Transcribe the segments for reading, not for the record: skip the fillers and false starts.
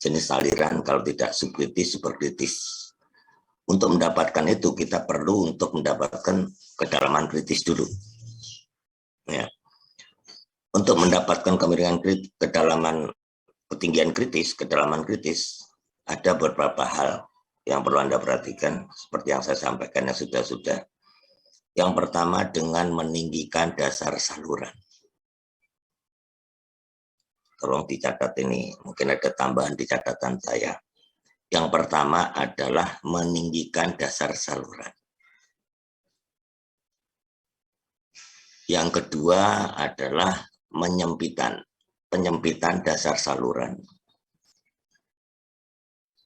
jenis aliran, kalau tidak subkritis, superkritis. Untuk mendapatkan itu kita perlu untuk mendapatkan kedalaman kritis dulu. Ya. Untuk mendapatkan kemiringan kritis, kedalaman ketinggian kritis, kedalaman kritis, ada beberapa hal yang perlu Anda perhatikan seperti yang saya sampaikan yang sudah-sudah. Yang pertama dengan meninggikan dasar saluran. Tolong dicatat ini, mungkin ada tambahan di catatan saya. Yang pertama adalah meninggikan dasar saluran. Yang kedua adalah penyempitan dasar saluran.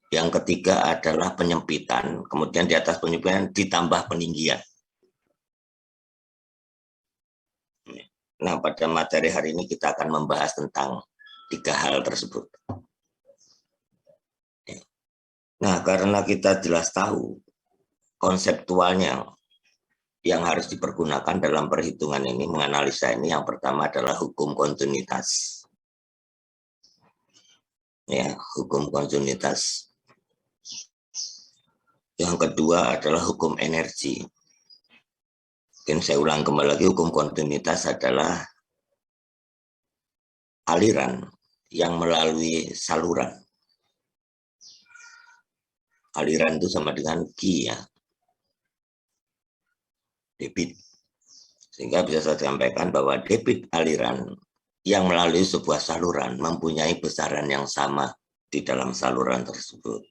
Yang ketiga adalah penyempitan, kemudian di atas penyempitan ditambah peninggian. Nah, pada materi hari ini kita akan membahas tentang 3 hal tersebut. Nah, karena kita jelas tahu konseptualnya yang harus dipergunakan dalam perhitungan ini, menganalisa ini, yang pertama adalah hukum kontinuitas. Ya, hukum kontinuitas. Yang kedua adalah hukum energi. Mungkin saya ulang kembali lagi, hukum kontinuitas adalah aliran yang melalui saluran. Aliran itu sama dengan Q ya, debit. Sehingga bisa saya sampaikan bahwa debit aliran yang melalui sebuah saluran mempunyai besaran yang sama di dalam saluran tersebut.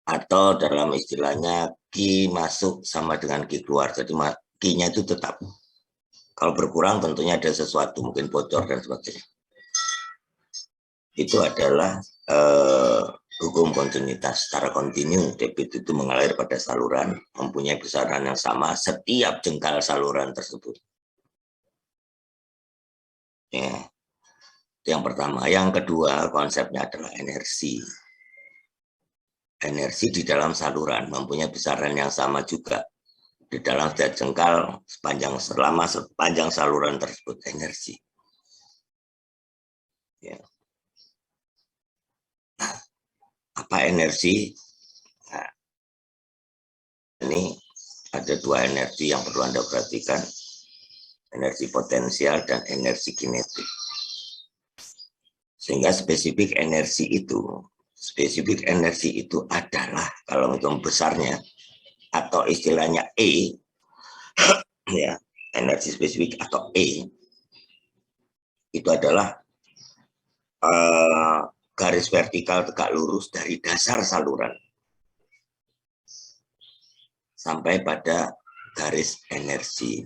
Atau dalam istilahnya Q masuk sama dengan Q keluar. Jadi Q-nya itu tetap. Kalau berkurang tentunya ada sesuatu, mungkin bocor dan sebagainya. Itu adalah hukum kontinuitas. Secara kontinu, debit itu mengalir pada saluran, mempunyai besaran yang sama setiap jengkal saluran tersebut. Ya. Yang pertama. Yang kedua, konsepnya adalah energi. Energi di dalam saluran mempunyai besaran yang sama juga. Di dalam setiap jengkal sepanjang saluran tersebut energi. Ya. Nah, apa energi? Nah, ini ada 2 energi yang perlu Anda perhatikan, energi potensial dan energi kinetik. Sehingga spesifik energi itu adalah, kalau hitung besarnya atau istilahnya E, ya, energi spesifik atau E, itu adalah garis vertikal tegak lurus dari dasar saluran sampai pada garis energi.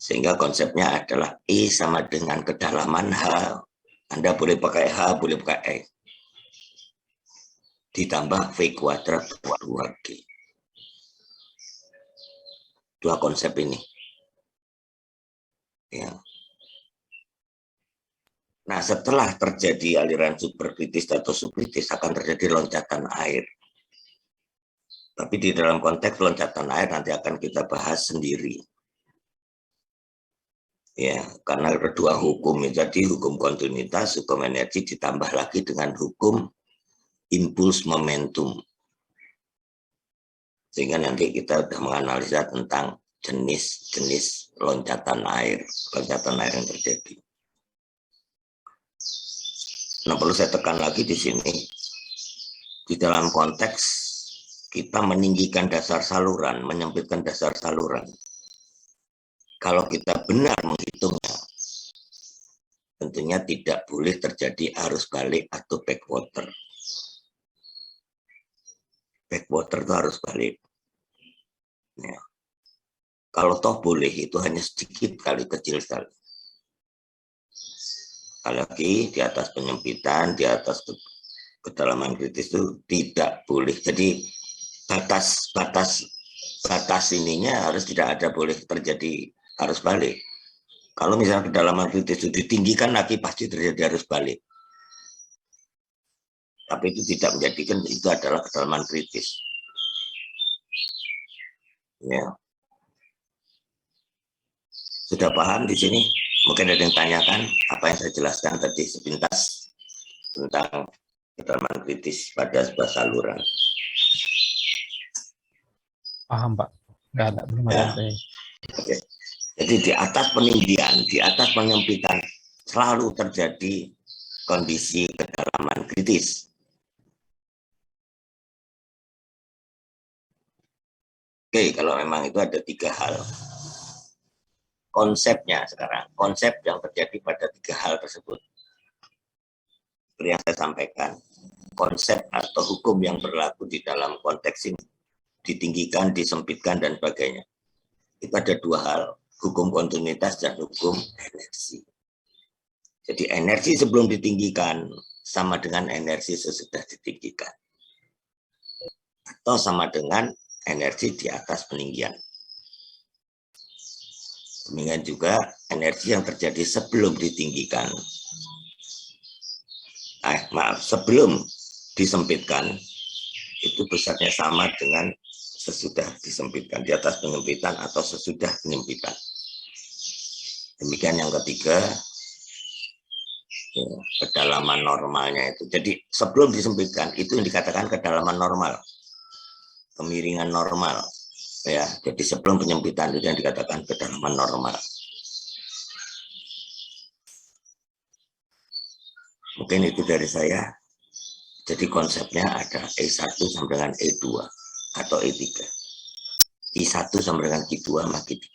Sehingga konsepnya adalah E sama dengan kedalaman H. Anda boleh pakai H, boleh pakai E. Ditambah V kuadrat 2G. 2 konsep ini. Ya. Nah, setelah terjadi aliran superkritis atau subkritis akan terjadi loncatan air. Tapi di dalam konteks loncatan air nanti akan kita bahas sendiri. Ya, karena ada 2 hukum, jadi hukum kontinuitas, hukum energi ditambah lagi dengan hukum impuls momentum. Sehingga nanti kita sudah menganalisa tentang jenis-jenis loncatan air yang terjadi. Nah, perlu saya tekan lagi di sini, di dalam konteks kita meninggikan dasar saluran, menyempitkan dasar saluran. Kalau kita benar menghitungnya, tentunya tidak boleh terjadi arus balik atau backwater. Backwater itu arus balik. Ya. Kalau toh boleh, itu hanya sedikit kali, kecil sekali. Apalagi di atas penyempitan, di atas kedalaman kritis itu tidak boleh. Jadi batas ininya harus tidak ada boleh terjadi arus balik. Kalau misalnya kedalaman kritis itu ditinggikan lagi pasti terjadi arus balik. Tapi itu tidak menjadikan itu adalah kedalaman kritis. Ya. Sudah paham di sini? Mungkin ada yang tanyakan apa yang saya jelaskan tadi sepintas. tentang kedalaman kritis pada sebuah saluran. Paham, Pak. Nggak ada, belum ada. Ya. Oke. Jadi di atas peninggian, di atas penyempitan selalu terjadi kondisi kedalaman kritis. Oke, kalau memang itu ada 3 hal. Konsepnya sekarang, konsep yang terjadi pada 3 hal tersebut. Seperti yang saya sampaikan, konsep atau hukum yang berlaku di dalam konteks ini, ditinggikan, disempitkan, dan sebagainya. Itu ada 2 hal, hukum kontinuitas dan hukum energi. Jadi energi sebelum ditinggikan sama dengan energi sesudah ditinggikan. Atau sama dengan energi di atas peninggian. Demikian juga energi yang terjadi sebelum ditinggikan. Sebelum disempitkan, itu besarnya sama dengan sesudah disempitkan, di atas penyempitan atau sesudah penyempitan. Demikian yang ketiga, kedalaman normalnya itu. Jadi sebelum disempitkan, itu yang dikatakan kedalaman normal, kemiringan normal. Ya, jadi sebelum penyempitan itu yang dikatakan kedalaman normal. Mungkin itu dari saya. Jadi konsepnya ada E1 sampai dengan E2 atau E3. I1 sampai dengan Q2 sama Q3.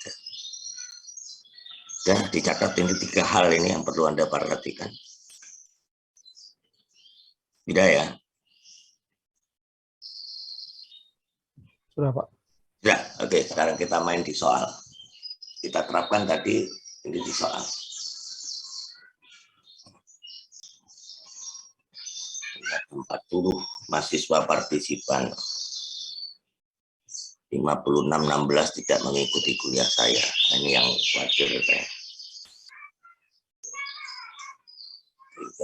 Dan dicatat ini 3 hal ini yang perlu Anda perhatikan. Tidak ya? Sudah, Pak. Ya, oke. Sekarang kita main di soal. Kita terapkan tadi ini di soal. 40 mahasiswa partisipan, 56-16 tidak mengikuti kuliah saya. Ini yang wajar saya.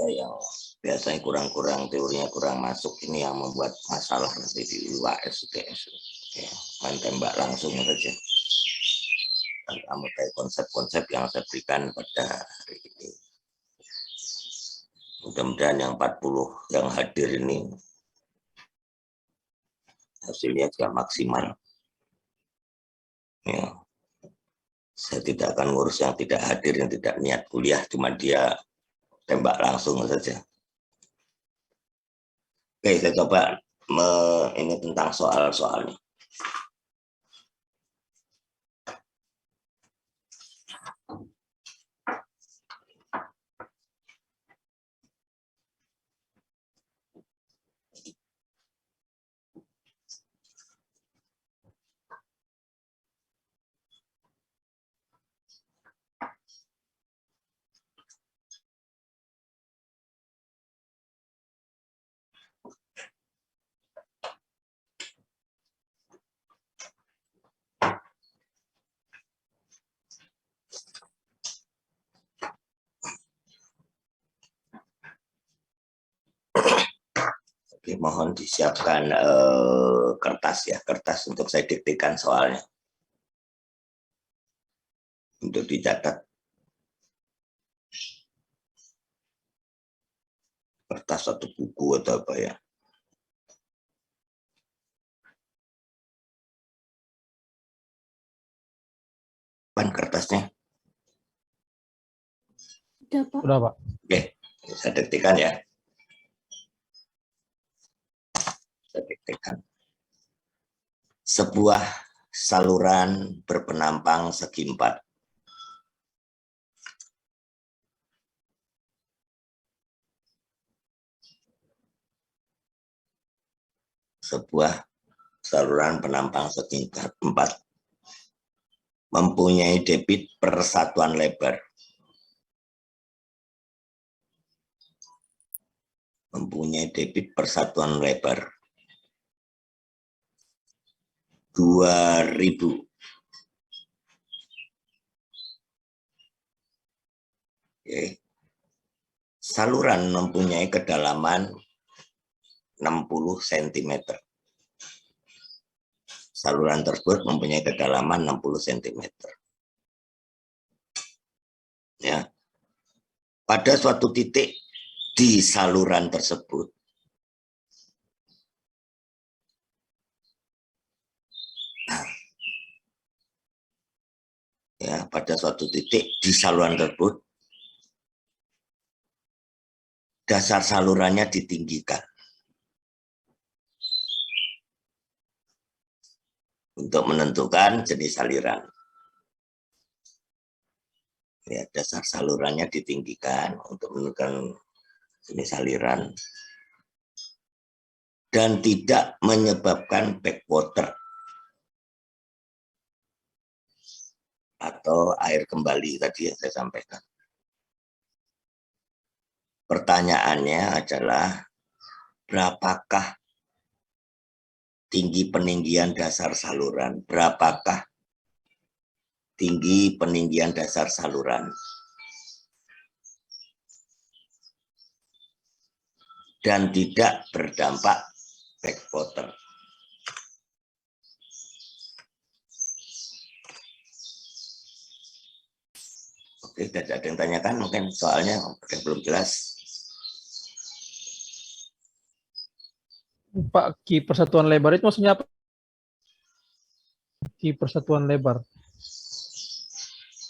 Yang biasanya kurang-kurang, teorinya kurang masuk, ini yang membuat masalah nanti di UAS, UTS. Ya, main tembak langsung saja. Dan kamu kayak konsep-konsep yang saya berikan pada hari ini. Mudah-mudahan yang 40 yang hadir ini hasilnya juga maksimal. Ya. Saya tidak akan ngurus yang tidak hadir, yang tidak niat kuliah, cuma dia tembak langsung saja. Oke, saya coba ini tentang soal-soalnya. Oke, mohon disiapkan kertas untuk saya diktikan soalnya. Untuk dicatat. Kertas atau buku atau apa ya. Pan kertasnya? Sudah, Pak. Sudah, Pak. Oke, saya diktikan ya. Sebuah saluran berpenampang segi 4. Sebuah saluran penampang segi 4 mempunyai debit persatuan lebar. Mempunyai debit persatuan lebar 2000. Oke. Saluran mempunyai kedalaman 60 cm. Saluran tersebut mempunyai kedalaman 60 cm. Ya. Pada suatu titik di saluran tersebut, ya, pada suatu titik di saluran tersebut, dasar salurannya ditinggikan untuk menentukan jenis aliran. Ya, dasar salurannya ditinggikan untuk menentukan jenis aliran dan tidak menyebabkan backwater atau air kembali tadi yang saya sampaikan. Pertanyaannya adalah berapakah tinggi peninggian dasar saluran? Berapakah tinggi peninggian dasar saluran? Dan tidak berdampak backwater. Oke, tidak ada yang tanyakan, mungkin soalnya ada yang belum jelas. Pak, Ki persatuan lebar itu maksudnya apa? Ki persatuan lebar.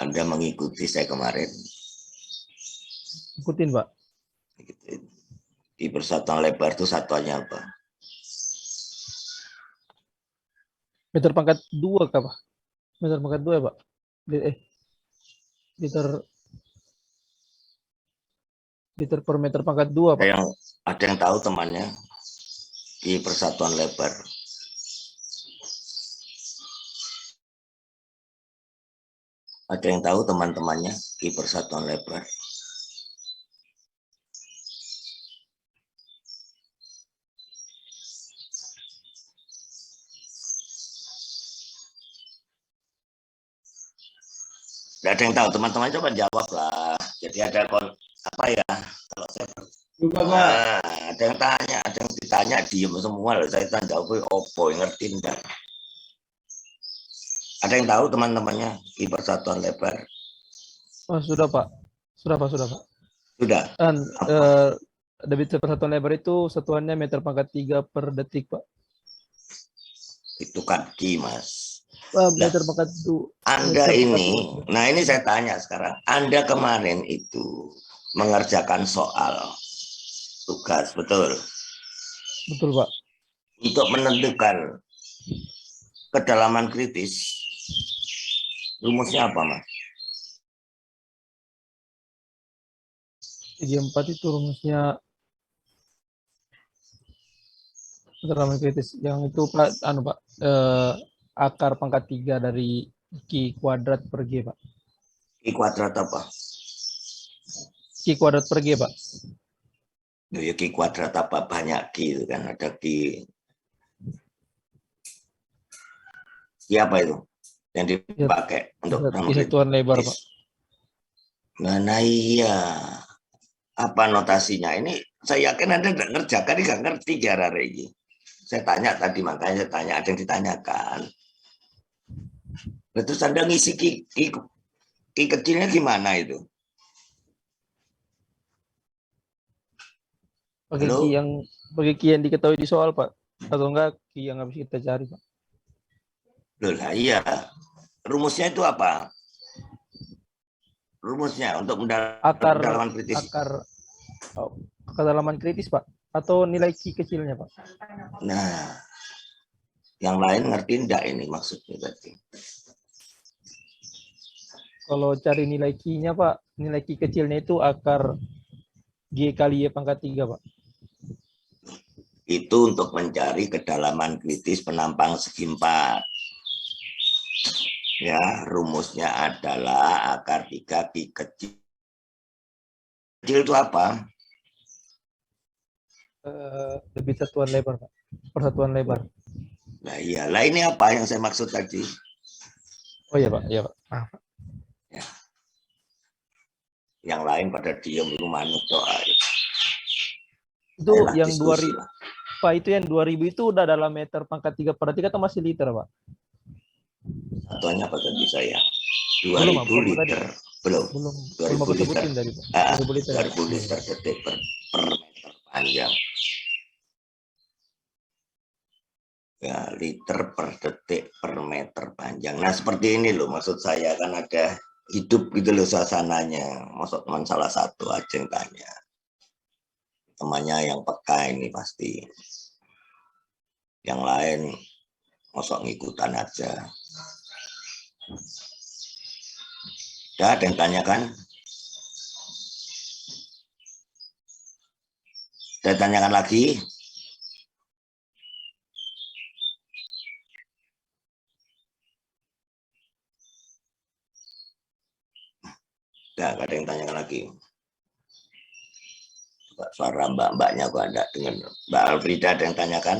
Anda mengikuti saya kemarin. Ikutin, Pak. Di persatuan lebar itu satuannya apa? Meter pangkat 2 kah, Pak? Meter pangkat 2 ya, Pak? Liter per meter pangkat 2, Pak. Ada yang tahu temannya di persatuan lebar? Ada yang tahu teman-temannya di persatuan lebar? Tidak ada yang tahu, teman-teman coba jawab lah. Jadi ada apa ya? Kalau saya ada yang tanya, ada yang ditanya diem semua. Saya tanya jawab, opo ngerti enggak? Ada yang tahu teman-temannya di persatuan lebar? Oh, sudah, Pak. Sudah, Pak. Sudah. Dan debitur persatuan lebar itu satuannya meter pangkat 3 per detik, Pak. Itu kaki, Mas. Meter pangkat 2. Anda ini, nah ini saya tanya sekarang. Anda kemarin itu mengerjakan soal tugas, betul? Betul, Pak. Untuk menentukan kedalaman kritis, rumusnya apa, Mas? Segi 4 itu rumusnya kedalaman kritis. Yang itu, Pak, Pak, akar pangkat 3 dari Q kuadrat per G, Pak. Q kuadrat apa? Q kuadrat per G, Pak. Ya, Q kuadrat apa? Banyak Q itu kan, ada Q. Q apa itu? Yang dipakai untuk satuan lebar, Pak. Nah iya. Apa notasinya? Ini saya yakin Anda nggak ngerjakan, nggak ngerti cara ini. Saya tanya tadi, makanya saya tanya, ada yang ditanyakan. Terus Anda ngisi Q kecilnya gimana itu? Pakai Q yang diketahui di soal, Pak. Atau enggak Q yang habis kita cari, Pak. Loh lah iya. Rumusnya itu apa? Rumusnya untuk kedalaman kritis. Kedalaman kritis, Pak. Atau nilai Q kecilnya, Pak. Nah, yang lain ngerti enggak ini maksudnya tadi? Kalau cari nilai Q-nya, Pak, nilai Q kecilnya itu akar G kali Y pangkat 3, Pak. Itu untuk mencari kedalaman kritis penampang segi 4. Ya, rumusnya adalah akar 3 Q kecil. Kecil itu apa? Lebih satuan lebar, Pak. Persatuan lebar. Nah iyalah, ini apa yang saya maksud tadi? Oh iya, Pak. Iya, Pak. Maaf, Pak. Ya. Yang lain pada diem itu manut doa. Itu yang 2000. Pak, itu yang 2000 itu udah dalam meter pangkat 3 per detik atau masih liter, Pak? Satuannya apa tadi saya? 2000 liter. Belum. 2000 liter. 2000 liter detik per per meter panjang. Ya, liter per detik per meter panjang. Nah, seperti ini loh maksud saya, kan ada hidup gitu loh suasananya. Maksud teman salah satu aja yang tanya. Temannya yang peka ini pasti. Yang lain mosok ngikutan aja. Ada yang tanyakan? Saya tanyakan lagi. Tidak ada yang tanyakan lagi. Suara mbak-mbaknya kok ada dengan Mbak Alfrida, ada yang tanyakan?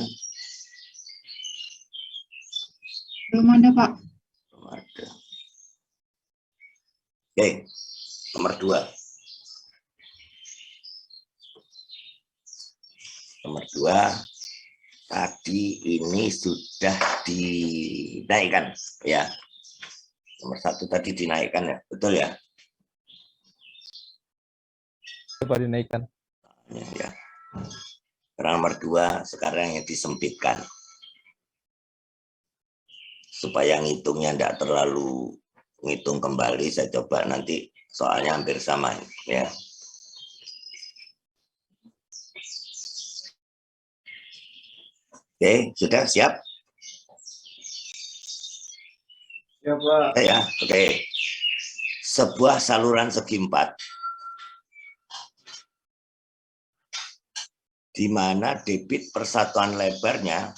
Belum ada, Pak. Belum ada. Oke, nomor 2. Nomor 2, tadi ini sudah dinaikkan ya. Nomor 1 tadi dinaikkan ya, betul ya? Coba dinaikkan. Ya. Nomor 2 sekarang yang disempitkan. Supaya ngitungnya tidak terlalu ngitung kembali, saya coba nanti soalnya hampir sama ya. Oke, sudah siap? Ya, Pak. Ya, oke. Sebuah saluran segi 4 di mana debit persatuan lebarnya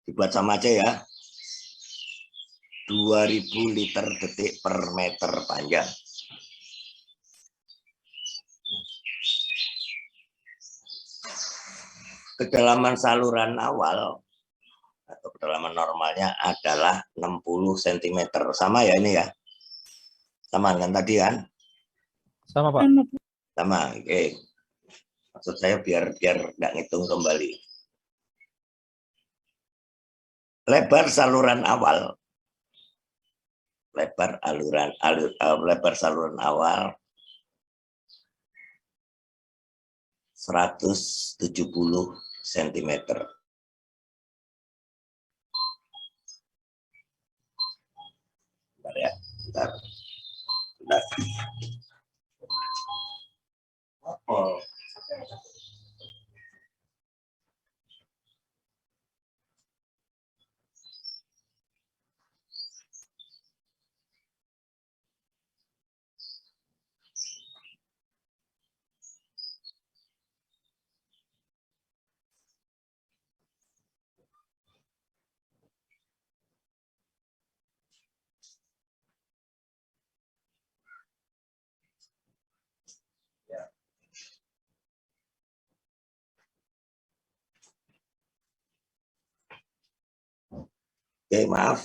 dibuat sama aja ya, 2000 liter detik per meter panjang. Kedalaman saluran awal atau kedalaman normalnya adalah 60 cm. Sama ya ini ya? Sama kan tadi kan? Sama, Pak. Sama, oke. Maksud saya biar nggak ngitung kembali. Lebar saluran awal. Lebar saluran awal 170 cm. Bentar ya, bentar. Oh. Oke, maaf.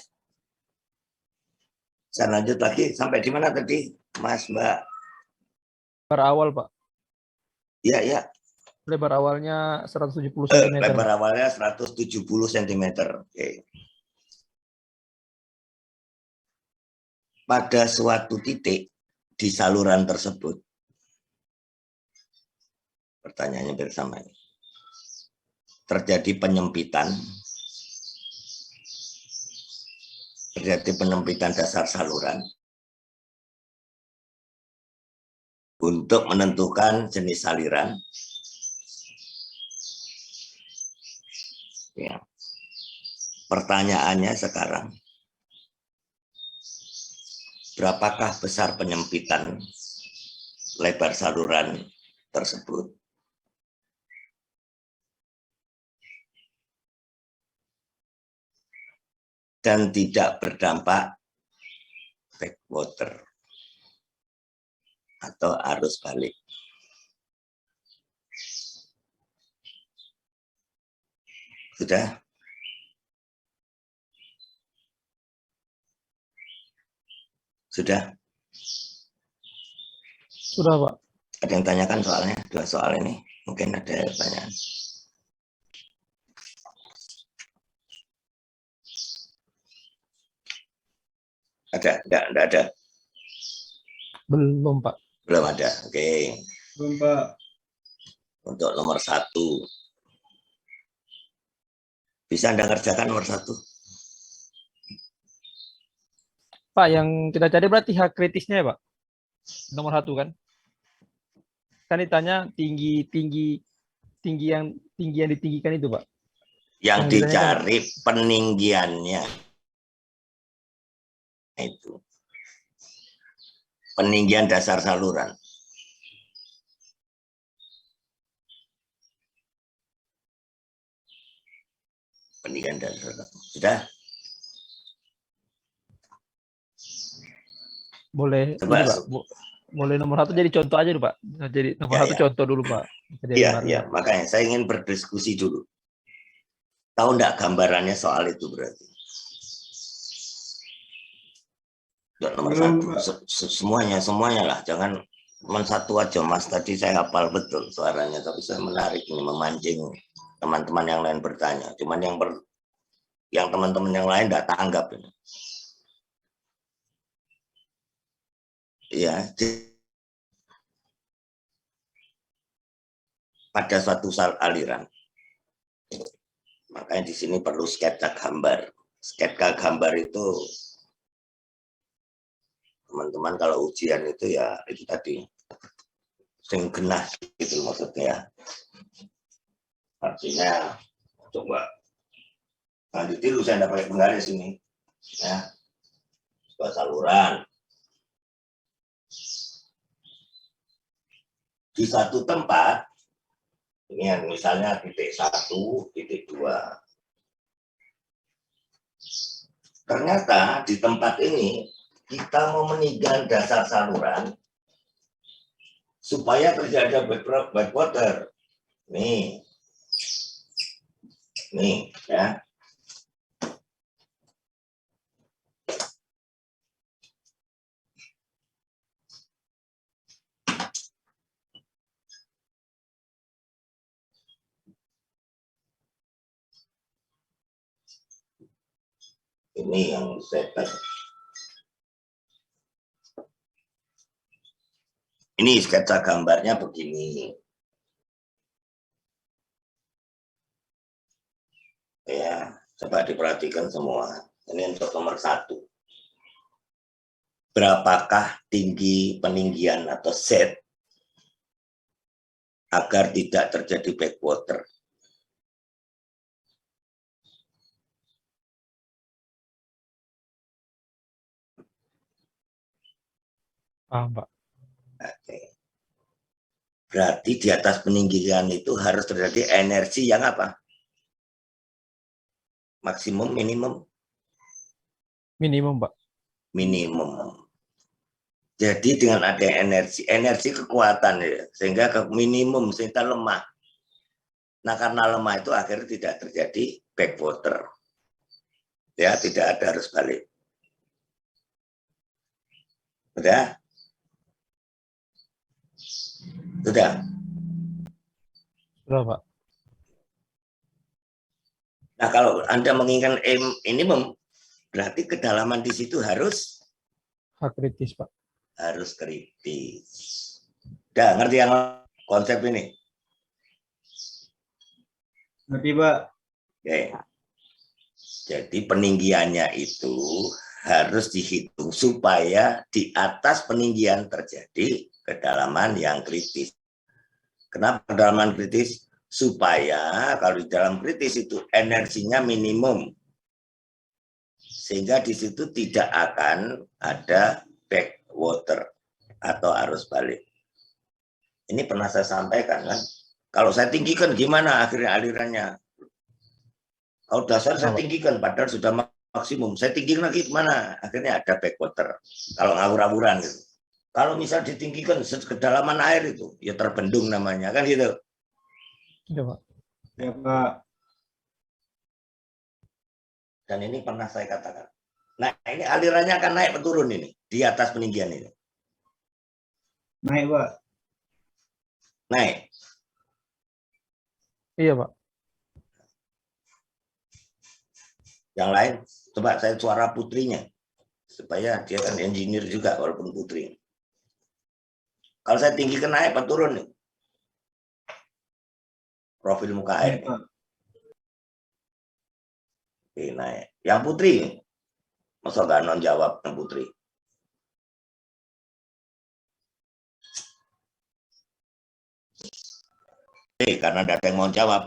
Saya lanjut lagi. Sampai di mana tadi, Mas, Mbak? Lebar awal, Pak. Iya, iya. Lebar awalnya 170 cm. Lebar awalnya 170 cm. Oke. Pada suatu titik di saluran tersebut, pertanyaannya bersama ini, terjadi penyempitan dasar saluran untuk menentukan jenis aliran. Ya. Pertanyaannya sekarang, berapakah besar penyempitan lebar saluran tersebut? Dan tidak berdampak backwater atau arus balik. Sudah? Sudah? Sudah, Pak. Ada yang tanyakan soalnya, 2 soal ini. Mungkin ada pertanyaan. Ada? Enggak ada. Belum, Pak. Belum ada. Oke. Belum, Pak. Untuk nomor 1. Bisa Anda kerjakan nomor 1? Pak, yang kita cari berarti hak kritisnya ya, Pak? Nomor 1 kan? Kan ditanya tinggi yang ditinggikan itu, Pak. Yang Yang ditanyakan, dicari peninggiannya itu. Peninggian dasar saluran. Peninggian dasar saluran. Sudah? boleh Coba. ini, Pak. Boleh nomor 1 jadi contoh aja dulu, Pak. Jadi nomor Ya, 1 ya. contoh dulu, Pak. Iya, makanya saya ingin berdiskusi dulu. Tahu enggak gambarannya soal itu berarti? Nomor 1, semuanya lah. Jangan cuma 1 aja, Mas. Tadi saya hafal betul suaranya, tapi saya menarik ini, memancing teman-teman yang lain bertanya. Cuman yang teman-teman yang lain enggak tanggap ini. Ya, pada suatu aliran. Makanya di sini perlu sketsa gambar. Sketsa gambar itu teman-teman kalau ujian itu ya itu tadi sing genah gitu maksudnya. Artinya coba nanti dulu saya tidak pakai penggaris ini ya. Sebuah saluran di satu tempat ini yang misalnya titik 1, titik 2. Ternyata di tempat ini kita mau meninggikan dasar saluran supaya terjadi backwater. Nih ya. Ini yang saya ini sketsa gambarnya begini. Ya, coba diperhatikan semua. Ini untuk nomor 1. Berapakah tinggi peninggian atau Z agar tidak terjadi backwater? Paham, Pak. Oke. Berarti di atas peninggian itu harus terjadi energi yang apa? Maksimum, minimum? Minimum, Pak. Minimum. Jadi dengan ada energi kekuatan ya, sehingga ke minimum, sehingga lemah. Nah karena lemah itu akhirnya tidak terjadi backwater. Ya, tidak ada arus balik. Sudah? Sudah? Sudah, Pak. Nah kalau Anda menginginkan minimum, berarti kedalaman di situ harus Hak kritis, Pak. Harus kritis. Udah ngerti yang konsep ini? Ngerti, Pak. Oke. Jadi peninggiannya itu harus dihitung supaya di atas peninggian terjadi kedalaman yang kritis. Kenapa kedalaman kritis? Supaya kalau di dalam kritis itu energinya minimum. Sehingga di situ tidak akan ada backwater atau arus balik. Ini pernah saya sampaikan kan. Kalau saya tinggikan gimana akhirnya alirannya? Kalau dasar saya tinggikan padahal sudah maksimum. Saya tinggikan lagi kemana? Akhirnya ada backwater. Kalau ngawur-ngawuran gitu. Kalau misal ditinggikan kedalaman air itu, ya terbendung namanya kan gitu. Iya, Pak. Ya, Pak. Dan ini pernah saya katakan. Nah ini alirannya akan naik atau turun ini di atas peninggian ini. Naik, Pak. Naik. Iya, Pak. Yang lain, coba saya suara putrinya. Supaya dia kan engineer juga walaupun putri. Kalau saya tinggi kan naik apa turun nih? Profil muka air. Naik, Pak. Oke, naik. Yang Putri, masa gak non jawab yang Putri? Karena data yang mau jawab.